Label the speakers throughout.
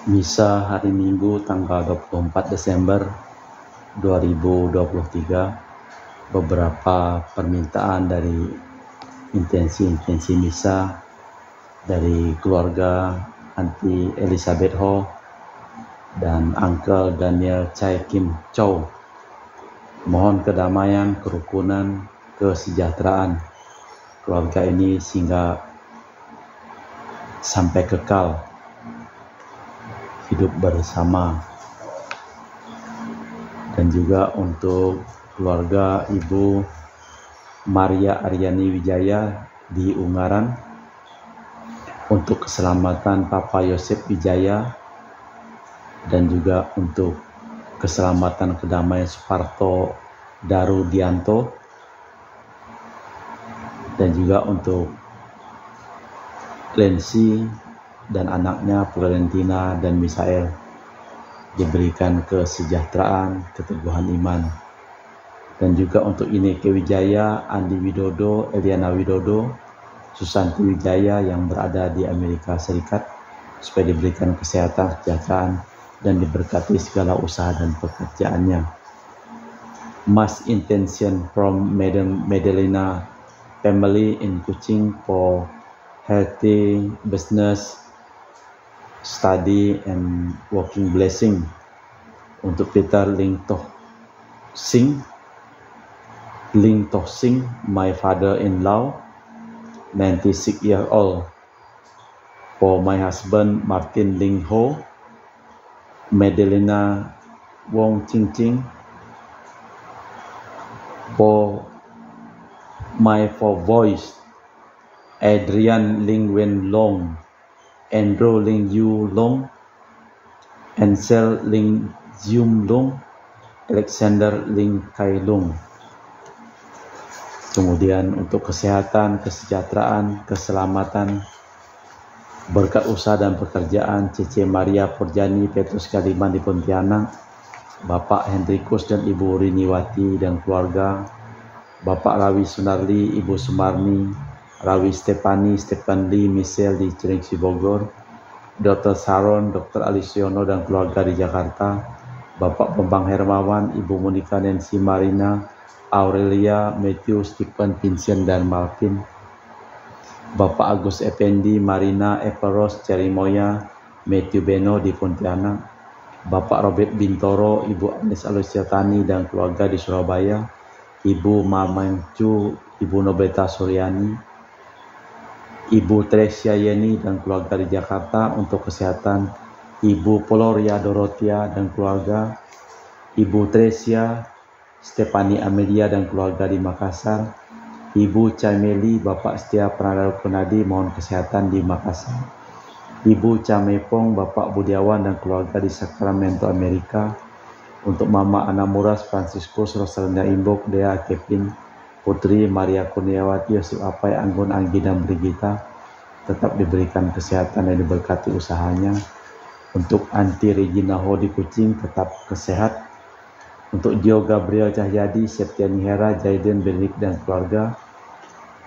Speaker 1: Misa hari Minggu tanggal 24 Desember 2023, beberapa permintaan dari intensi misa dari keluarga Aunty Elizabeth Ho dan Uncle Daniel Chai Kim Chow. Mohon kedamaian, kerukunan, kesejahteraan keluarga ini sehingga sampai kekal hidup bersama. Dan juga untuk keluarga Ibu Maria Aryani Wijaya di Ungaran, untuk keselamatan Papa Yosef Wijaya, dan juga untuk keselamatan kedamaian Suparto Darudianto, dan juga untuk Lensi dan anaknya Florentina dan Misael diberikan kesejahteraan, keteguhan iman. Dan juga untuk Ineke Wijaya, Andi Widodo, Eliana Widodo, Susanti Wijaya yang berada di Amerika Serikat, supaya diberikan kesehatan, kesejahteraan, dan diberkati segala usaha dan pekerjaannya. Mass intention from Madam Madalena family in Kuching for healthy business, study, and working blessing. Untuk Peter Ling Toh Sing, my father-in-law, 96 years old. For my husband Martin Ling Ho, Madalena Wong Ching Ching. For my four boys, Adrian Ling Wen Long, Andrew Ling Yu Long, Ansel Ling Zium Long, Alexander Ling Kai Long. Kemudian untuk kesehatan, kesejahteraan, keselamatan, berkat usaha dan pekerjaan Cece Maria Purjani Petrus Kaliman di Pontianak, Bapak Hendrikus dan Ibu Riniwati dan keluarga, Bapak Rawi Sunarli, Ibu Sumarni, Rawi Stefani, Stefan Lee, Michelle di Cilengsi Bogor, Dr. Saron, Dr. Alisiono dan keluarga di Jakarta, Bapak Bambang Hermawan, Ibu Monika Nancy Marina, Aurelia, Matthew, Stephen, Vincent dan Malvin, Bapak Agus Effendi, Marina, Everos, Cerimoya, Matthew Beno di Pontianak, Bapak Robert Bintoro, Ibu Agnes Alusiatani dan keluarga di Surabaya, Ibu Mamangcu, Ibu Nobeta Suryani, Ibu Tresia Yeni dan keluarga di Jakarta. Untuk kesehatan Ibu Poloria Dorotia dan keluarga, Ibu Tresia Stefani Amelia dan keluarga di Makassar, Ibu Cameli, Bapak Setia Pranada Kunadi mohon kesehatan di Makassar, Ibu Camepong, Bapak Budiawan dan keluarga di Sacramento, Amerika. Untuk Mama Anamuras, Franciscus, Rosalinda Imbok, Dea, Kevin, Putri, Maria Kurniawati, Yosef Apai, Anggun, Anggi, dan Brigita tetap diberikan kesehatan dan diberkati usahanya. Untuk Aunty Regina Ho di Kuching tetap kesehat. Untuk Gio Gabriel Cahyadi, Septiani Hera, Jaiden, Benik dan keluarga.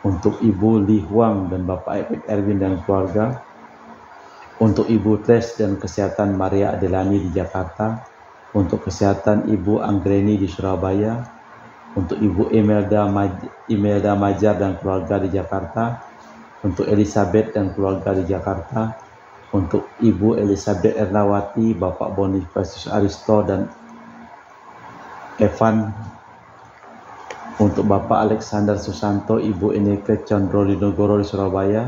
Speaker 1: Untuk Ibu Li Huang dan Bapak Epek Erwin dan keluarga. Untuk Ibu Tres dan kesehatan Maria Adelani di Jakarta. Untuk kesehatan Ibu Anggreni di Surabaya. Untuk Ibu Imelda Majar dan keluarga di Jakarta. Untuk Elizabeth dan keluarga di Jakarta. Untuk Ibu Elizabeth Ernawati, Bapak Bonifacius Aristo dan Evan. Untuk Bapak Alexander Susanto, Ibu Ineke Condro di Nogoro di Surabaya,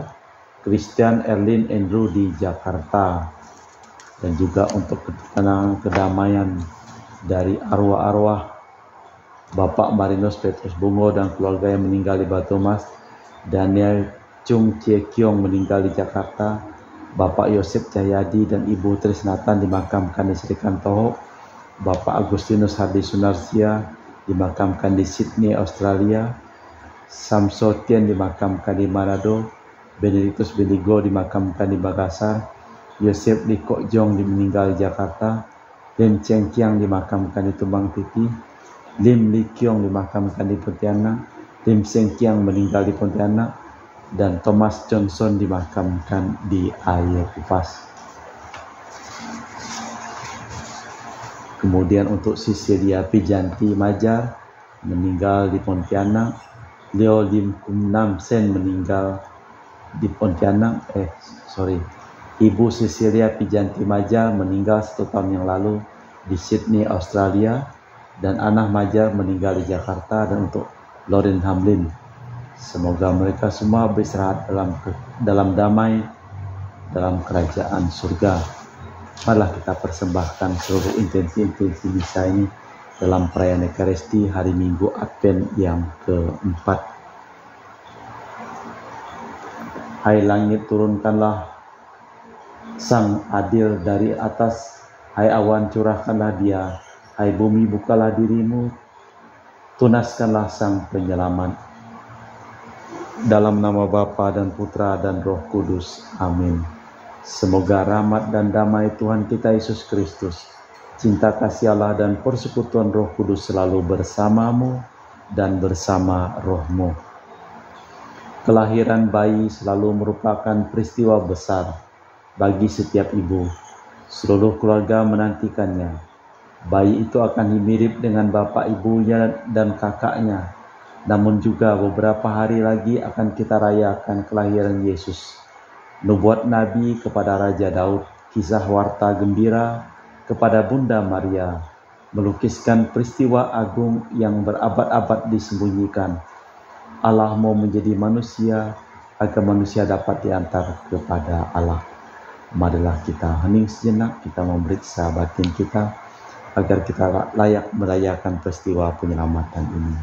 Speaker 1: Christian Erlin Andrew di Jakarta. Dan juga untuk ketenangan kedamaian dari arwah-arwah Bapak Marinus Petrus Bungo dan keluarga yang meninggal di Batu Mas, Daniel Chung Chie Kiong meninggal di Jakarta, Bapak Yosef Cahyadi dan Ibu Trisnatan dimakamkan di Sri Kantoho, Bapak Agustinus Hardi Sunarsia dimakamkan di Sydney, Australia, Samso Tien dimakamkan di Manado, Benedictus Benigo dimakamkan di Makassar, Yosef Liko Jong meninggal di Jakarta, Lim Cheng Kiang dimakamkan di Tumbang Titi, Lim Li Kiong dimakamkan di Pontianak, Lim Seng Kiang meninggal di Pontianak, dan Thomas Johnson dimakamkan di Ayer Kupas. Kemudian untuk Cecilia Pijanti Majar meninggal di Pontianak. Leo Lim Kum Nam Sen meninggal di Pontianak. Ibu Cecilia Pijanti Majar meninggal 1 tahun yang lalu di Sydney, Australia. Dan Anah Majar meninggal di Jakarta. Dan untuk Lauren Hamlin, semoga mereka semua beristirahat dalam damai dalam kerajaan surga. Marilah kita persembahkan seluruh intensi-intensi misa ini dalam perayaan Ekaristi hari Minggu Advent yang keempat. Hai langit, turunkanlah Sang Adil dari atas. Hai awan, curahkanlah Dia. Hai bumi, bukalah dirimu. Tunaskanlah Sang Penyelamat. Dalam nama Bapa dan Putra dan Roh Kudus. Amin. Semoga rahmat dan damai Tuhan kita Yesus Kristus, cinta kasih Allah dan persekutuan Roh Kudus selalu bersamamu dan bersama rohmu. Kelahiran bayi selalu merupakan peristiwa besar bagi setiap ibu. Seluruh keluarga menantikannya. Bayi itu akan mirip dengan bapak ibunya dan kakaknya. Namun juga beberapa hari lagi akan kita rayakan kelahiran Yesus. Nubuat Nabi kepada Raja Daud, kisah warta gembira kepada Bunda Maria, melukiskan peristiwa agung yang berabad-abad disembunyikan. Allah mau menjadi manusia agar manusia dapat diantar kepada Allah. Marilah kita hening sejenak, kita memeriksa batin kita agar kita layak merayakan peristiwa penyelamatan ini.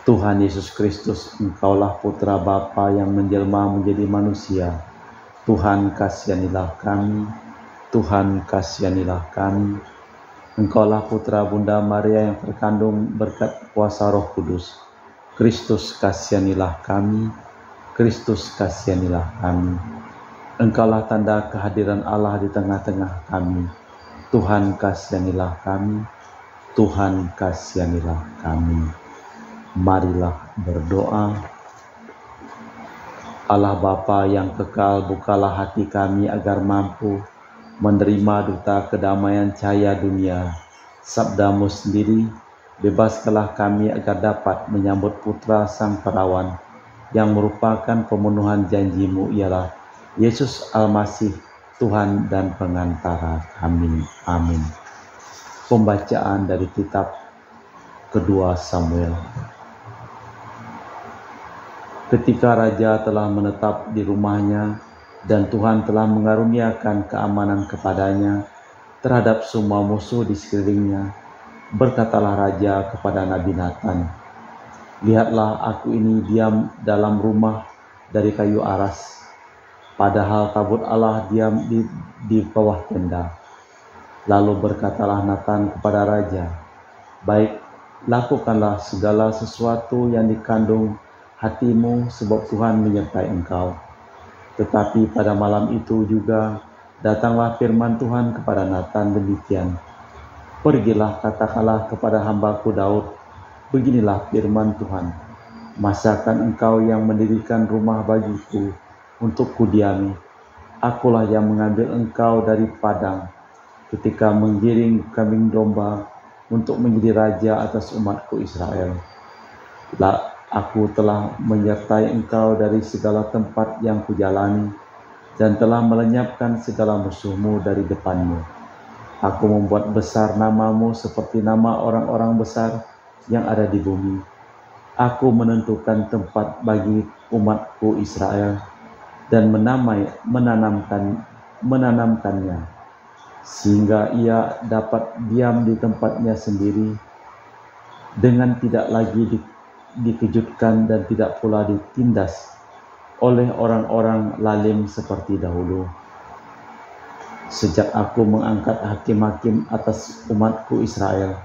Speaker 1: Tuhan Yesus Kristus, Engkaulah Putra Bapa yang menjelma menjadi manusia. Tuhan, kasihanilah kami. Tuhan, kasihanilah kami. Engkaulah Putra Bunda Maria yang terkandung berkat kuasa Roh Kudus. Kristus, kasihanilah kami. Kristus, kasihanilah kami. Engkaulah tanda kehadiran Allah di tengah-tengah kami. Tuhan, kasihanilah kami. Tuhan, kasihanilah kami. Marilah berdoa. Allah Bapa yang kekal, bukalah hati kami agar mampu menerima duta kedamaian cahaya dunia. Sabdamu sendiri, bebaskanlah kami agar dapat menyambut Putra Sang Perawan yang merupakan pemenuhan janjimu, ialah Yesus Almasih, Tuhan dan pengantara kami. Amin. Pembacaan dari kitab kedua Samuel. Ketika raja telah menetap di rumahnya dan Tuhan telah mengaruniakan keamanan kepadanya terhadap semua musuh di sekelilingnya, berkatalah raja kepada Nabi Nathan, "Lihatlah, aku ini diam dalam rumah dari kayu aras, padahal tabut Allah diam di bawah tenda." Lalu berkatalah Nathan kepada raja, "Baik, lakukanlah segala sesuatu yang dikandung hatimu, sebab Tuhan menyertai engkau." Tetapi pada malam itu juga datanglah firman Tuhan kepada Nathan demikian, "Pergilah, katakanlah kepada hambaku Daud, beginilah firman Tuhan, masakan engkau yang mendirikan rumah bagiku untuk kudiami. Akulah yang mengambil engkau dari padang ketika menggiring kambing domba untuk menjadi raja atas umatku Israel. Aku telah menyertai engkau dari segala tempat yang kujalani dan telah melenyapkan segala musuhmu dari depanmu. Aku membuat besar namamu seperti nama orang-orang besar yang ada di bumi. Aku menentukan tempat bagi umatku Israel dan menanamkannya sehingga ia dapat diam di tempatnya sendiri dengan tidak lagi dikejutkan dan tidak pula ditindas oleh orang-orang lalim seperti dahulu. Sejak aku mengangkat hakim-hakim atas umatku Israel,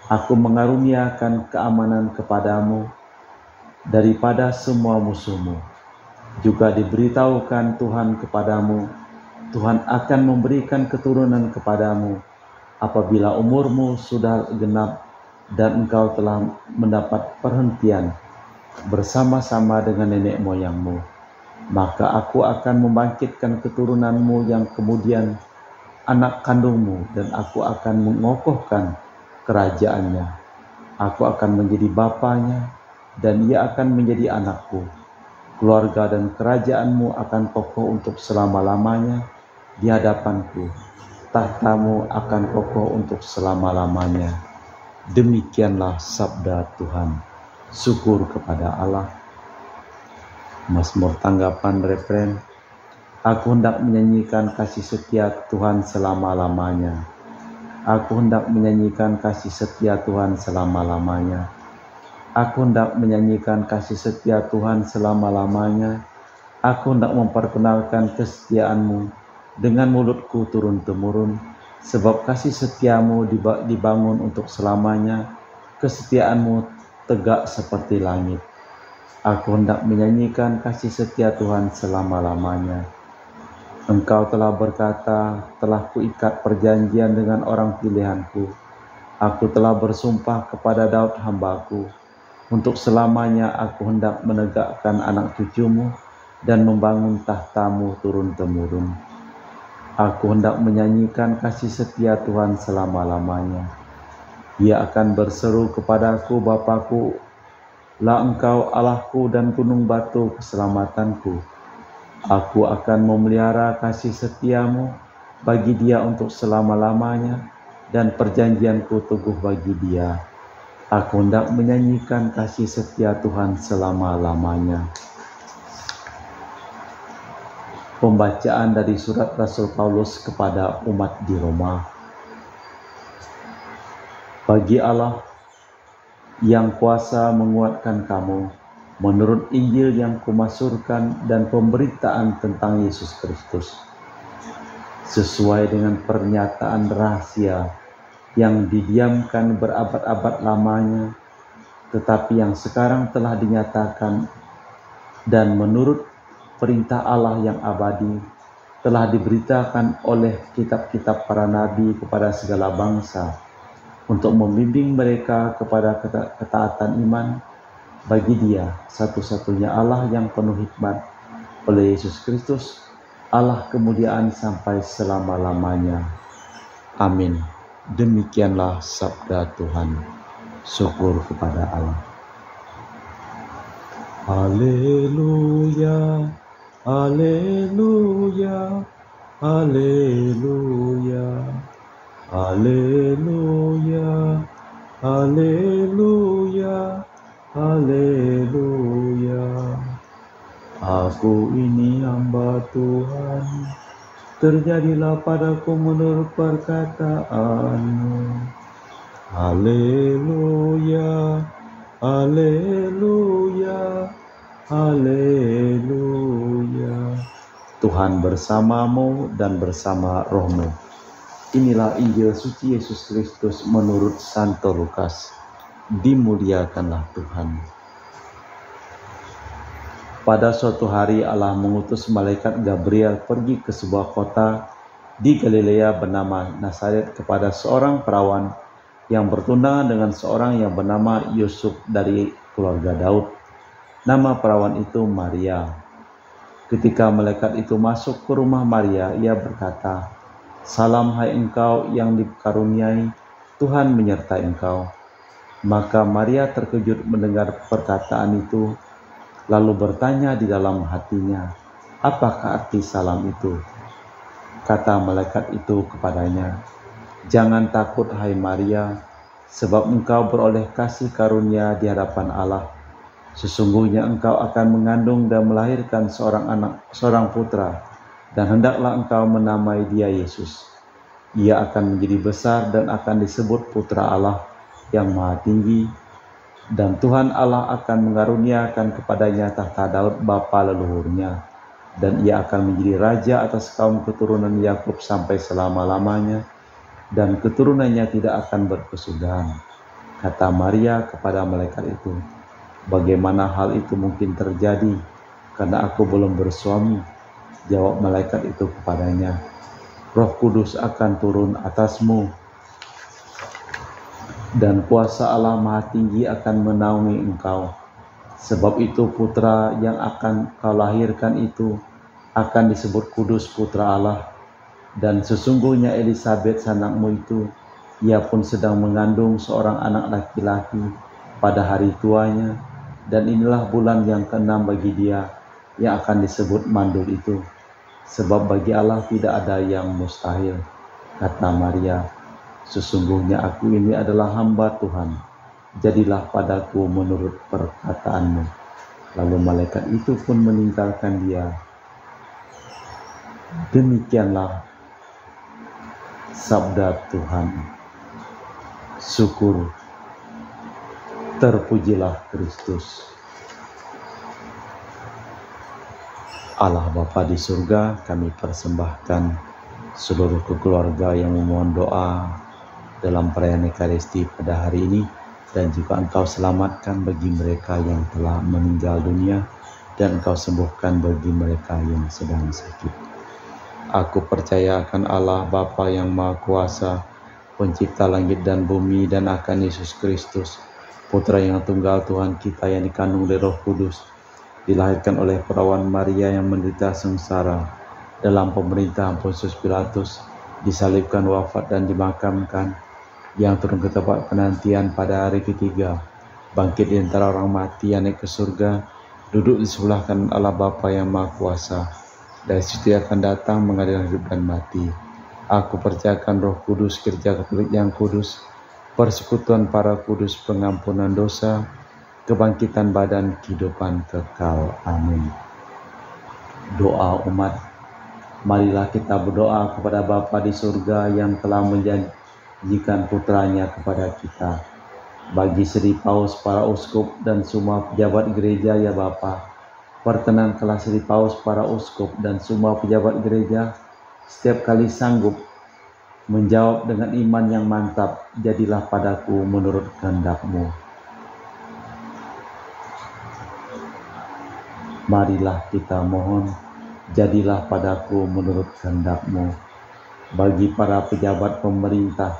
Speaker 1: aku mengaruniakan keamanan kepadamu daripada semua musuhmu. Juga diberitahukan Tuhan kepadamu, Tuhan akan memberikan keturunan kepadamu apabila umurmu sudah genap dan engkau telah mendapat perhentian bersama-sama dengan nenek moyangmu. maka aku akan membangkitkan keturunanmu yang kemudian anak kandungmu, dan aku akan mengokohkan kerajaannya. Aku akan menjadi bapanya, dan ia akan menjadi anakku. Keluarga dan kerajaanmu akan kokoh untuk selama-lamanya di hadapanku. Tahtamu akan kokoh untuk selama-lamanya. Demikianlah sabda Tuhan. Syukur kepada Allah. Mazmur tanggapan refren. Aku hendak menyanyikan kasih setia Tuhan selama-lamanya. Aku hendak menyanyikan kasih setia Tuhan selama-lamanya. Aku hendak menyanyikan kasih setia Tuhan selama-lamanya. Aku hendak memperkenalkan kesetiaanmu dengan mulutku turun-temurun, sebab kasih setiamu dibangun untuk selamanya, kesetiaanmu tegak seperti langit. Aku hendak menyanyikan kasih setia Tuhan selama-lamanya. Engkau telah berkata, telah kuikat perjanjian dengan orang pilihanku. Aku telah bersumpah kepada Daud hambaku, untuk selamanya aku hendak menegakkan anak cucumu dan membangun tahtamu turun-temurun. Aku hendak menyanyikan kasih setia Tuhan selama-lamanya. Ia akan berseru kepadaku, Bapakku, lah Engkau Allahku dan gunung batu keselamatanku. Aku akan memelihara kasih setiamu bagi dia untuk selama-lamanya, dan perjanjianku teguh bagi dia. Aku hendak menyanyikan kasih setia Tuhan selama-lamanya. Pembacaan dari surat Rasul Paulus kepada umat di Roma. Bagi Allah yang kuasa menguatkan kamu menurut Injil yang kumasurkan dan pemberitaan tentang Yesus Kristus, sesuai dengan pernyataan rahasia yang didiamkan berabad-abad lamanya, tetapi yang sekarang telah dinyatakan, dan menurut perintah Allah yang abadi telah diberitakan oleh kitab-kitab para nabi kepada segala bangsa, untuk membimbing mereka kepada ketaatan iman bagi Dia satu-satunya Allah yang penuh hikmat, oleh Yesus Kristus, Allah kemuliaan sampai selama-lamanya. Amin. Demikianlah sabda Tuhan. Syukur kepada Allah. Haleluya, haleluya, haleluya, haleluya, haleluya, haleluya. Aku ini hamba Tuhan, terjadilah padaku menurut perkataanmu. Haleluya, haleluya, haleluya. Tuhan bersamamu dan bersama rohmu. Inilah Injil suci Yesus Kristus menurut Santo Lukas. Dimuliakanlah Tuhan. Pada suatu hari Allah mengutus malaikat Gabriel pergi ke sebuah kota di Galilea bernama Nazaret kepada seorang perawan yang bertunangan dengan seorang yang bernama Yusuf dari keluarga Daud. Nama perawan itu Maria. Ketika malaikat itu masuk ke rumah Maria, ia berkata, "Salam hai engkau yang dikaruniai, Tuhan menyertai engkau." Maka Maria terkejut mendengar perkataan itu, lalu bertanya di dalam hatinya, "Apakah arti salam itu?" Kata malaikat itu kepadanya, "Jangan takut hai Maria, sebab engkau beroleh kasih karunia di hadapan Allah. Sesungguhnya engkau akan mengandung dan melahirkan seorang putra, dan hendaklah engkau menamai dia Yesus. Ia akan menjadi besar dan akan disebut Putra Allah yang Maha Tinggi, dan Tuhan Allah akan mengaruniakan kepadanya tahta Daud bapa leluhurnya, dan ia akan menjadi raja atas kaum keturunan Yakub sampai selama-lamanya, dan keturunannya tidak akan berkesudahan." Kata Maria kepada malaikat itu, "Bagaimana hal itu mungkin terjadi, karena aku belum bersuami?" Jawab malaikat itu kepadanya, "Roh Kudus akan turun atasmu, dan kuasa Allah Maha Tinggi akan menaungi engkau. Sebab itu putra yang akan kau lahirkan itu akan disebut kudus, putra Allah. Dan sesungguhnya Elisabet sanakmu itu, ia pun sedang mengandung seorang anak laki-laki pada hari tuanya, dan inilah bulan yang ke-6 bagi dia yang akan disebut mandul itu. Sebab bagi Allah tidak ada yang mustahil. Kata Maria, sesungguhnya aku ini adalah hamba Tuhan, jadilah padaku menurut perkataanmu. Lalu malaikat itu pun meninggalkan dia. Demikianlah sabda Tuhan. Syukur, terpujilah Kristus. Allah Bapa di surga, kami persembahkan seluruh keluarga yang memohon doa dalam perayaan Ekaristi pada hari ini, dan juga Engkau selamatkan bagi mereka yang telah meninggal dunia, dan Engkau sembuhkan bagi mereka yang sedang sakit. Aku percaya akan Allah Bapa yang Maha Kuasa, pencipta langit dan bumi, dan akan Yesus Kristus, Putra yang tunggal Tuhan kita yang dikandung dari Roh Kudus, dilahirkan oleh perawan Maria yang menderita sengsara dalam pemerintahan Pontius Pilatus, disalibkan, wafat dan dimakamkan, yang turun ke tempat penantian pada hari ketiga, bangkit di antara orang mati, yang naik ke surga, duduk di sebelah kanan Allah Bapa yang Maha Kuasa. Dari situ akan datang mengadili hidup dan mati. Aku percayakan Roh Kudus, Gereja Katolik yang kudus, persekutuan para kudus, pengampunan dosa, kebangkitan badan, kehidupan kekal. Amin. Doa umat. Marilah kita berdoa kepada Bapa di surga yang telah menjanjikan putranya kepada kita. Bagi Sri Paus, para uskup, dan semua pejabat gereja, ya Bapa, perkenankanlah Sri Paus, para uskup, dan semua pejabat gereja setiap kali sanggup menjawab dengan iman yang mantap, jadilah padaku menurut kehendak-Mu. Marilah kita mohon, jadilah padaku menurut kehendak-Mu. Bagi para pejabat pemerintah,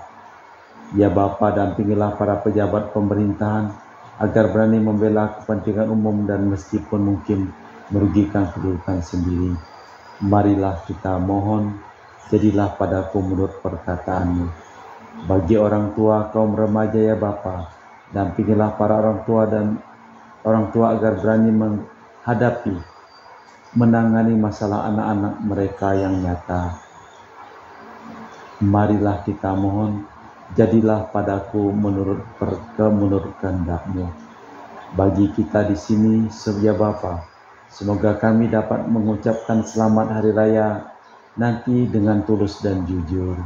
Speaker 1: ya Bapa, dampingilah para pejabat pemerintahan agar berani membela kepentingan umum dan meskipun mungkin merugikan kedudukan sendiri. Marilah kita mohon, jadilah padaku menurut perkataan-Mu. Bagi orang tua kaum remaja, ya Bapa, dampingilah para orang tua agar berani menghadapi, menangani masalah anak-anak mereka yang nyata. Marilah kita mohon, jadilah padaku menurut kehendak-Mu. Bagi kita di sini, ya Bapa, semoga kami dapat mengucapkan selamat hari raya nanti dengan tulus dan jujur.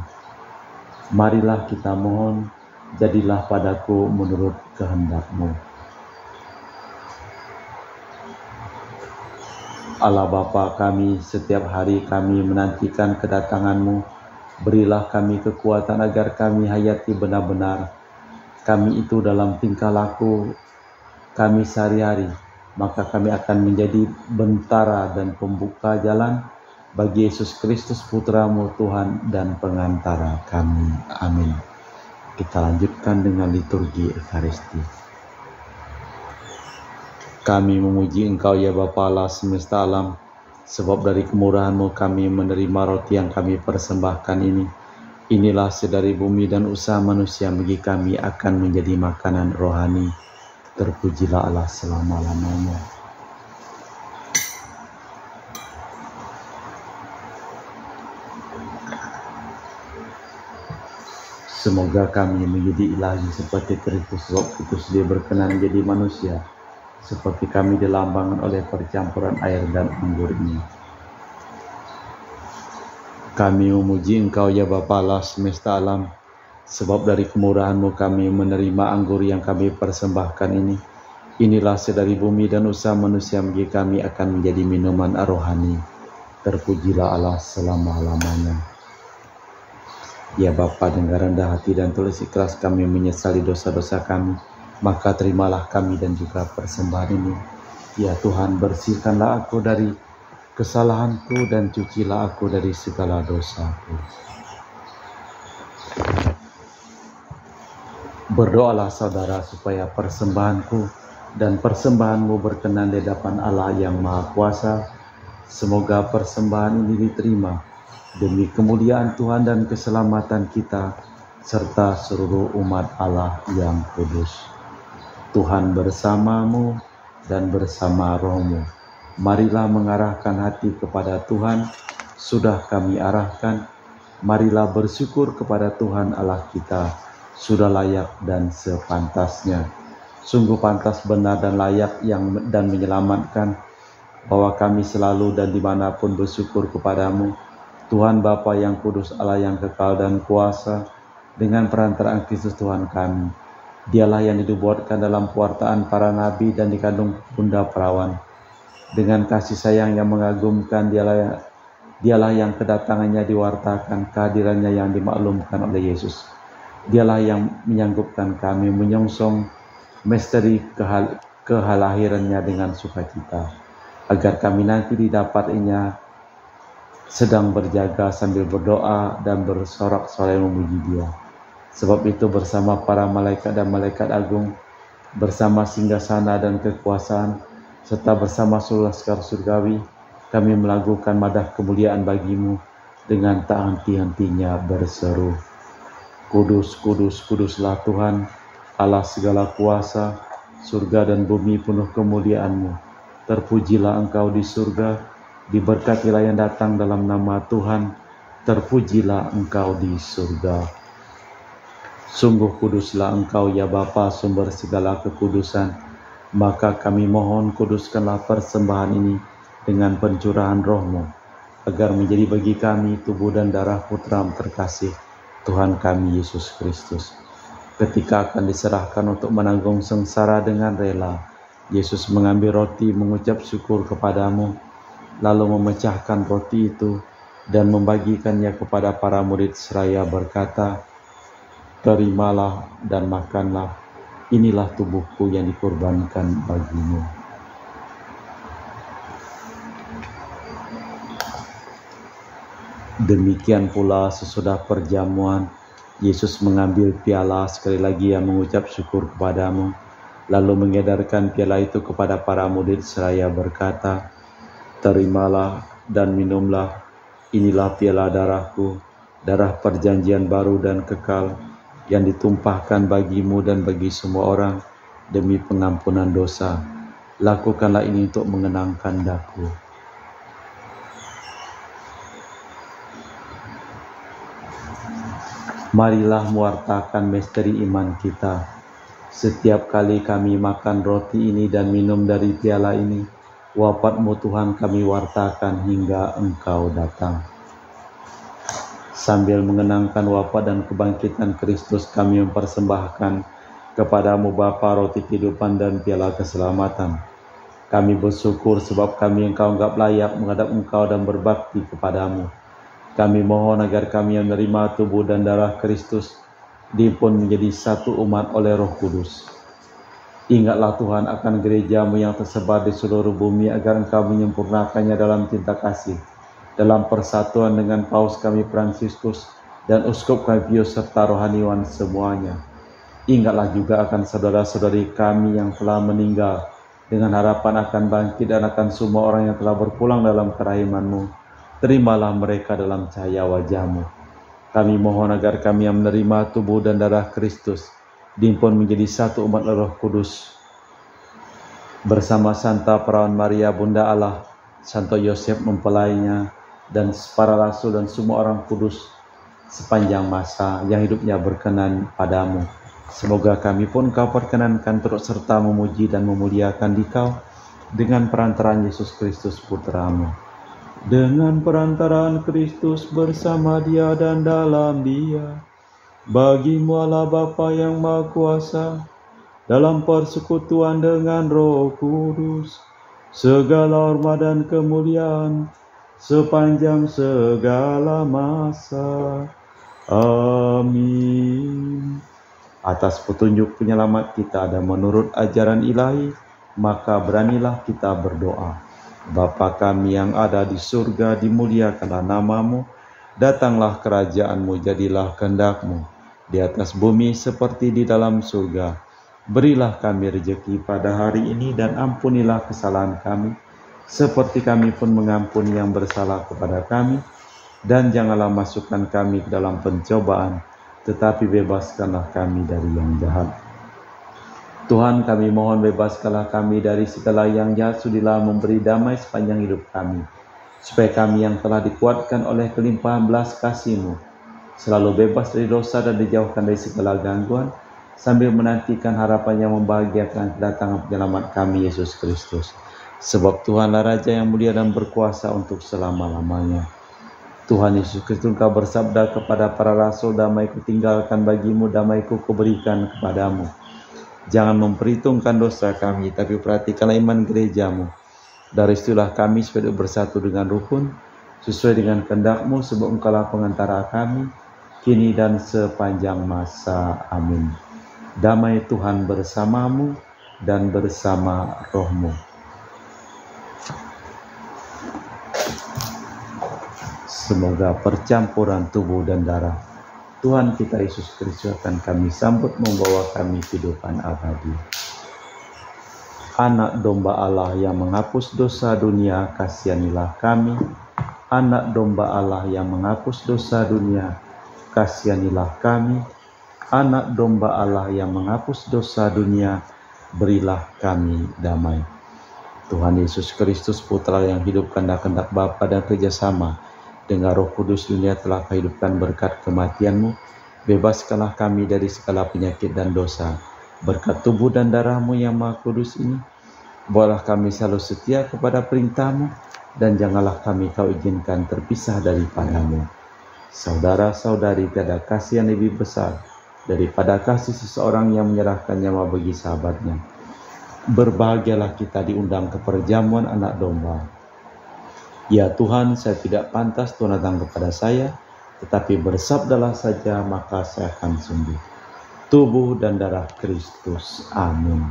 Speaker 1: Marilah kita mohon, jadilah padaku menurut kehendak-Mu. Allah Bapa kami, setiap hari kami menantikan kedatangan-Mu. Berilah kami kekuatan agar kami hayati benar-benar kami itu dalam tingkah laku kami sehari-hari, maka kami akan menjadi bentara dan pembuka jalan bagi Yesus Kristus, Putra-Mu Tuhan dan pengantara kami. Amin. Kita lanjutkan dengan liturgi Ekaristi. Kami memuji Engkau, ya Bapa Allah semesta alam, sebab dari kemurahan-Mu kami menerima roti yang kami persembahkan ini. Inilah sedari bumi dan usaha manusia bagi kami akan menjadi makanan rohani. Terpujilah Allah selama-lamanya. Semoga kami menjadi ilahi seperti Kristus, sebab Kristus Dia berkenan menjadi manusia, seperti kami dilambangkan oleh percampuran air dan anggur ini. Kami memuji Engkau, ya Bapa Allah semesta alam, sebab dari kemurahan-Mu kami menerima anggur yang kami persembahkan ini. Inilah sedari bumi dan usaha manusia bagi kami akan menjadi minuman rohani. Terpujilah Allah selama-lamanya. Ya Bapa, dengan rendah hati dan tulus ikhlas kami menyesali dosa-dosa kami, maka terimalah kami dan juga persembahan ini. Ya Tuhan, bersihkanlah aku dari kesalahanku dan cucilah aku dari segala dosaku. Berdoalah saudara supaya persembahanku dan persembahan-Mu berkenan di hadapan Allah yang Maha Kuasa. Semoga persembahan ini diterima demi kemuliaan Tuhan dan keselamatan kita, serta seluruh umat Allah yang kudus. Tuhan bersamamu dan bersama rohmu. Marilah mengarahkan hati kepada Tuhan, sudah kami arahkan. Marilah bersyukur kepada Tuhan Allah kita, sudah layak dan sepantasnya. Sungguh pantas, benar dan layak dan menyelamatkan, bahwa kami selalu dan dimanapun bersyukur kepadamu, Tuhan Bapa yang kudus, Allah yang kekal dan kuasa, dengan perantaraan Kristus Tuhan kami. Dialah yang dinubuatkan dalam pewartaan para nabi dan dikandung bunda perawan. Dengan kasih sayang yang mengagumkan, dialah yang kedatangannya diwartakan, kehadirannya yang dimaklumkan oleh Yesus. Dialah yang menyanggupkan kami menyongsong misteri kelahirannya dengan sukacita, agar kami nanti didapatinya sedang berjaga sambil berdoa dan bersorak-sorai memuji Dia. Sebab itu bersama para malaikat dan malaikat agung, bersama singgasana dan kekuasaan, serta bersama seluruh laskar surgawi, kami melakukan madah kemuliaan bagi-Mu dengan tak henti-hentinya berseru, Kudus, kudus, kuduslah Tuhan, Allah segala kuasa, surga dan bumi penuh kemuliaan-Mu. Terpujilah Engkau di surga, diberkatilah yang datang dalam nama Tuhan, terpujilah Engkau di surga. Sungguh kuduslah Engkau ya Bapa, sumber segala kekudusan. Maka kami mohon, kuduskanlah persembahan ini dengan pencurahan Roh-Mu, agar menjadi bagi kami tubuh dan darah Putra terkasih, Tuhan kami Yesus Kristus. Ketika akan diserahkan untuk menanggung sengsara dengan rela, Yesus mengambil roti, mengucap syukur kepadamu, lalu memecahkan roti itu dan membagikannya kepada para murid seraya berkata, Terimalah dan makanlah, inilah tubuhku yang dikorbankan bagimu. Demikian pula sesudah perjamuan, Yesus mengambil piala, sekali lagi yang mengucap syukur kepadamu, lalu mengedarkan piala itu kepada para murid seraya berkata, Terimalah dan minumlah, inilah piala darahku, darah perjanjian baru dan kekal, yang ditumpahkan bagimu dan bagi semua orang demi pengampunan dosa. Lakukanlah ini untuk mengenangkan daku. Marilah mewartakan misteri iman kita. Setiap kali kami makan roti ini dan minum dari piala ini, wafat-Mu Tuhan kami wartakan hingga Engkau datang. Sambil mengenangkan wafat dan kebangkitan Kristus, kami mempersembahkan kepadamu Bapa roti kehidupan dan piala keselamatan. Kami bersyukur sebab kami Engkau anggap layak menghadap Engkau dan berbakti kepadamu. Kami mohon agar kami yang menerima tubuh dan darah Kristus dihimpun menjadi satu umat oleh Roh Kudus. Ingatlah Tuhan akan gereja-Mu yang tersebar di seluruh bumi, agar Engkau menyempurnakannya dalam cinta kasih, dalam persatuan dengan Paus kami Fransiskus dan Uskup kami Pius serta rohaniwan semuanya. Ingatlah juga akan saudara-saudari kami yang telah meninggal, dengan harapan akan bangkit, dan akan semua orang yang telah berpulang dalam kerahiman-Mu. Terimalah mereka dalam cahaya wajah-Mu. Kami mohon agar kami yang menerima tubuh dan darah Kristus dihimpun menjadi satu umat Roh Kudus, bersama Santa Perawan Maria Bunda Allah, Santo Yosef mempelainya, dan para rasul dan semua orang kudus sepanjang masa yang hidupnya berkenan padamu. Semoga kami pun Kau perkenankan turut serta memuji dan memuliakan Dikau dengan perantaraan Yesus Kristus Putra-Mu. Dengan perantaraan Kristus, bersama Dia dan dalam Dia, bagi-Mu Allah Bapa yang Maha Kuasa, dalam persekutuan dengan Roh Kudus, segala hormat dan kemuliaan sepanjang segala masa. Amin. Atas petunjuk penyelamat kita dan menurut ajaran ilahi, maka beranilah kita berdoa. Bapa kami yang ada di surga, dimuliakanlah nama-Mu, datanglah kerajaan-Mu, jadilah kehendak-Mu, di atas bumi seperti di dalam surga. Berilah kami rejeki pada hari ini dan ampunilah kesalahan kami, seperti kami pun mengampuni yang bersalah kepada kami. Dan janganlah masukkan kami ke dalam pencobaan, tetapi bebaskanlah kami dari yang jahat. Tuhan, kami mohon bebaskanlah kami dari segala yang jahat, sudilah memberi damai sepanjang hidup kami, supaya kami yang telah dikuatkan oleh kelimpahan belas kasih-Mu, selalu bebas dari dosa dan dijauhkan dari segala gangguan, sambil menantikan harapan yang membahagiakan kedatangan penyelamat kami, Yesus Kristus. Sebab Tuhanlah Raja yang mulia dan berkuasa untuk selama-lamanya. Tuhan Yesus Kristus, Engkau bersabda kepada para rasul, damai-Ku tinggalkan bagimu, damai-Ku kuberikan kepadamu. Jangan memperhitungkan dosa kami, tapi perhatikanlah iman gereja-Mu. Dari situlah kami supaya bersatu dengan rukun, sesuai dengan kehendak-Mu, sebab Engkaulah pengantara kami, kini dan sepanjang masa. Amin. Damai Tuhan bersamamu dan bersama rohmu. Semoga percampuran tubuh dan darah Tuhan kita Yesus Kristus akan kami sambut, membawa kami kehidupan abadi. Anak domba Allah yang menghapus dosa dunia, kasihanilah kami. Anak domba Allah yang menghapus dosa dunia, kasihanilah kami. Anak domba Allah yang menghapus dosa dunia, berilah kami damai. Tuhan Yesus Kristus, Putra yang hidup karena kehendak Bapa dan kerjasama dengan Roh Kudus, dunia telah kehidupkan berkat kematian-Mu. Bebaskanlah kami dari segala penyakit dan dosa. Berkat tubuh dan darah-Mu yang Maha Kudus ini, bawalah kami selalu setia kepada perintah-Mu, dan janganlah kami Kau izinkan terpisah daripada-Mu. Saudara-saudari, tiada kasih yang lebih besar daripada kasih seseorang yang menyerahkan nyawa bagi sahabatnya. Berbahagialah kita diundang ke perjamuan anak domba. Ya Tuhan, saya tidak pantas Tuhan datang kepada saya, tetapi bersabdalah saja, maka saya akan sembuh. Tubuh dan darah Kristus. Amin.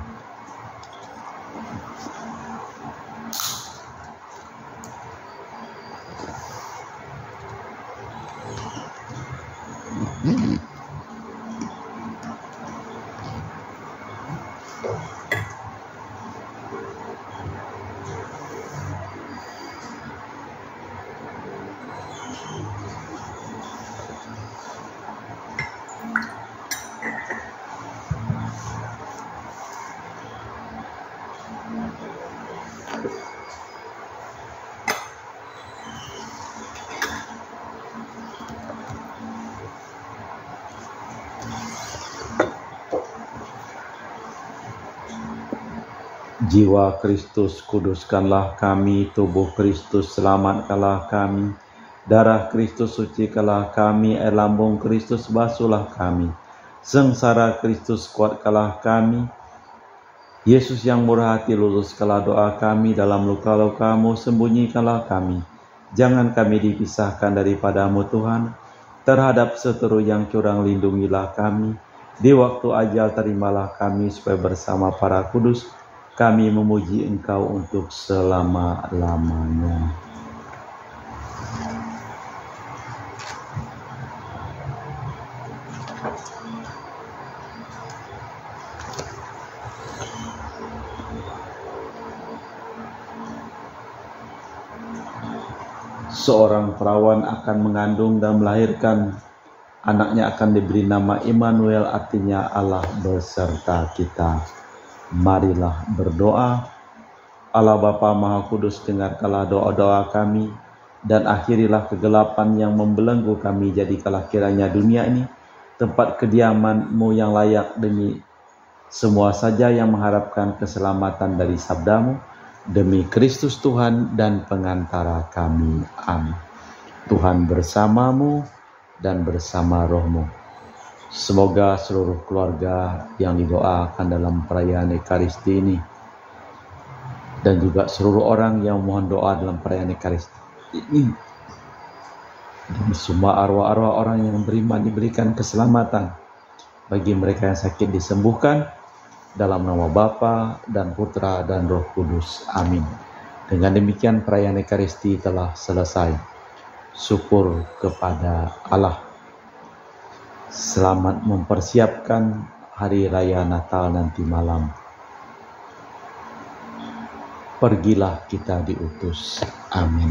Speaker 1: Jiwa Kristus, kuduskanlah kami. Tubuh Kristus, selamatkanlah kami. Darah Kristus, sucikanlah kami. Air lambung Kristus, basuhlah kami. Sengsara Kristus, kuatkanlah kami. Yesus yang murah hati, luluskanlah doa kami. Dalam luka-luka-Mu, sembunyikanlah kami. Jangan kami dipisahkan daripada-Mu Tuhan. Terhadap seteru yang curang, lindungilah kami. Di waktu ajal, terimalah kami, supaya bersama para kudus kami memuji Engkau untuk selama-lamanya. Seorang perawan akan mengandung dan melahirkan, anaknya akan diberi nama Immanuel, artinya Allah beserta kita. Marilah berdoa. Allah Bapa Maha Kudus, dengarkanlah doa-doa kami, dan akhirilah kegelapan yang membelenggu kami. Jadikanlah kiranya dunia ini tempat kediaman-Mu yang layak demi semua saja yang mengharapkan keselamatan dari sabda-Mu, demi Kristus Tuhan dan pengantara kami. Amin. Tuhan bersamamu dan bersama rohmu. Semoga seluruh keluarga yang didoakan dalam perayaan Ekaristi ini, dan juga seluruh orang yang mohon doa dalam perayaan Ekaristi ini, dan semua arwah-arwah orang yang beriman diberikan keselamatan. Bagi mereka yang sakit disembuhkan, dalam nama Bapa dan Putra dan Roh Kudus. Amin. Dengan demikian perayaan Ekaristi telah selesai. Syukur kepada Allah. Selamat mempersiapkan hari raya Natal nanti malam. Pergilah kita diutus. Amin.